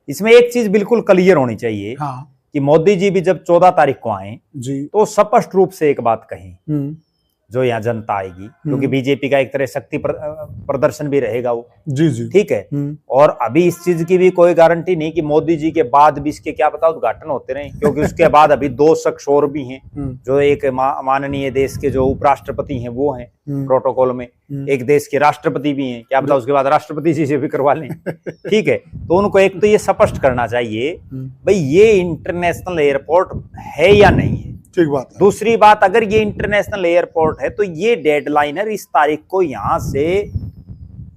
इसमें एक चीज बिल्कुल क्लियर होनी चाहिए। हाँ कि मोदी जी भी जब 14 तारीख को आए जी, तो स्पष्ट रूप से एक बात कही जो यहाँ जनता आएगी, क्योंकि बीजेपी का एक तरह शक्ति प्रदर्शन भी रहेगा वो। जी जी, ठीक है। और अभी इस चीज की भी कोई गारंटी नहीं कि मोदी जी के बाद भी इसके क्या पता उद्घाटन होते रहे, क्योंकि उसके बाद अभी 2 शख्स और भी हैं जो एक माननीय देश के जो उपराष्ट्रपति हैं वो हैं प्रोटोकॉल में, एक देश के राष्ट्रपति भी हैं, क्या पता उसके बाद राष्ट्रपति जी से भी करवा लें। ठीक है। तो उनको एक तो ये स्पष्ट करना चाहिए भाई ये इंटरनेशनल एयरपोर्ट है या नहीं है। ठीक बात है। दूसरी बात, अगर ये इंटरनेशनल एयरपोर्ट है तो ये डेडलाइन है, इस तारीख को यहां से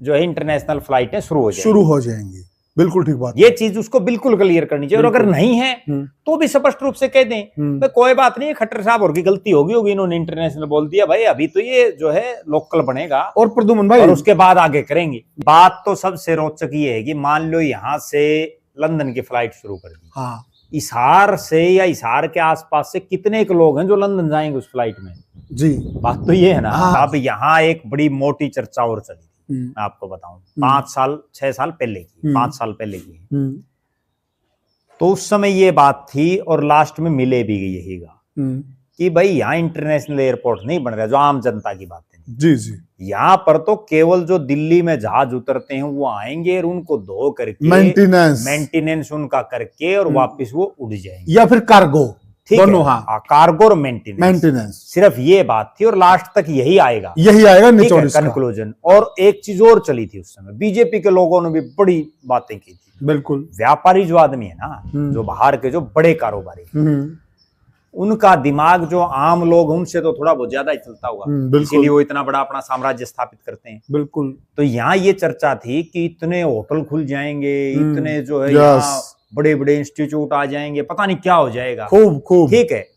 जो है इंटरनेशनल फ्लाइटें शुरू हो जाएंगी। बिल्कुल ठीक बात। ये चीज उसको बिल्कुल क्लियर करनी चाहिए। और अगर नहीं है तो भी स्पष्ट रूप से कह दें भाई कोई बात नहीं, खट्टर साहब और की गलती होगी, इन्होंने इंटरनेशनल बोल दिया भाई, अभी तो ये जो है लोकल बनेगा और प्रद्युमन भाई और उसके बाद आगे करेंगे। बात तो सबसे रोचक ये है कि मान लो यहां से लंदन की फ्लाइट शुरू कर दी, हाँ, हिसार से या हिसार के आसपास से कितने के लोग हैं जो लंदन जाएंगे उस फ्लाइट में? जी, बात तो ये है ना। हाँ। अब यहाँ एक बड़ी मोटी चर्चा और चली थी, मैं आपको बताऊं 6 साल पहले की, 5 साल पहले की। तो उस समय ये बात थी और लास्ट में मिले भी गई यहीगा कि भाई यहाँ इंटरनेशनल एयरपोर्ट नहीं बन रहा, जो आम जनता की बात है। जी जी, यहाँ पर तो केवल जो दिल्ली में जहाज उतरते हैं वो आएंगे और उनको धो करके मेंटेनेंस उनका करके और वापस वो उड़ जाएंगे, या फिर कार्गो, दोनों। हाँ, कार्गो और मेंटेनेंस, सिर्फ ये बात थी और लास्ट तक यही आएगा कंक्लूजन। और एक चीज और चली थी उस समय, बीजेपी के लोगों ने भी बड़ी बातें की थी। बिल्कुल, व्यापारी जो आदमी है ना, जो बाहर के जो बड़े कारोबारी, उनका दिमाग जो आम लोग उनसे तो थोड़ा बहुत ज्यादा ही चलता होगा, इसीलिए वो इतना बड़ा अपना साम्राज्य स्थापित करते हैं। बिल्कुल। तो यहाँ ये चर्चा थी कि इतने होटल खुल जाएंगे, इतने जो है यहाँ बड़े बड़े इंस्टीट्यूट आ जाएंगे, पता नहीं क्या हो जाएगा। खूब। ठीक है।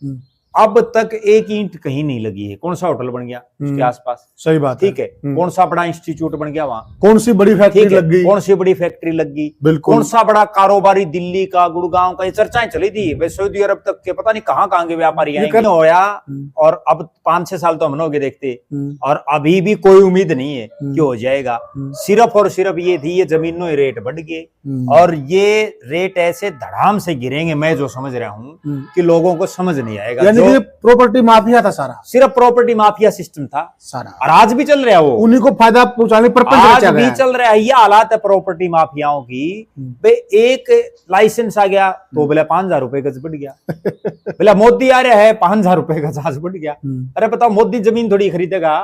अब तक एक ईंट कहीं नहीं लगी है। कौन सा होटल बन गया उसके आसपास? सही बात। ठीक है। कौन सा बड़ा इंस्टीट्यूट बन गया वहां? कौन सी बड़ी फैक्ट्री लग गई? कौन सी बड़ी फैक्ट्री लग गई? बिल्कुल। कौन सा बड़ा कारोबारी दिल्ली का, गुड़गांव का, ये चर्चाएं चली थी भाई सऊदी अरब तक के पता नहीं कहाँ के व्यापारी आएंगे होया। और अब 5-6 साल तो हम लोग देखते, और अभी भी कोई उम्मीद नहीं है कि हो जाएगा। सिर्फ और सिर्फ ये थी, ये जमीनों के रेट बढ़ गए और ये रेट ऐसे धड़ाम से गिरेंगे, मैं जो समझ रहा हूँ कि लोगों को समझ नहीं आएगा। यानी प्रॉपर्टी माफिया था सारा, सिर्फ प्रॉपर्टी माफिया सिस्टम था सारा, और आज भी चल रहा है वो, उन्हीं को फायदा पहुंचाने पर आज भी चल रहा है। ये हालात है प्रॉपर्टी माफियाओं की। एक लाइसेंस आ गया तो बोले 5,000 रुपए गज बढ़ गया, बोला मोदी आ रहा है 5,000 रुपए का जहाज बढ़ गया। अरे बताओ, मोदी जमीन थोड़ी खरीदेगा,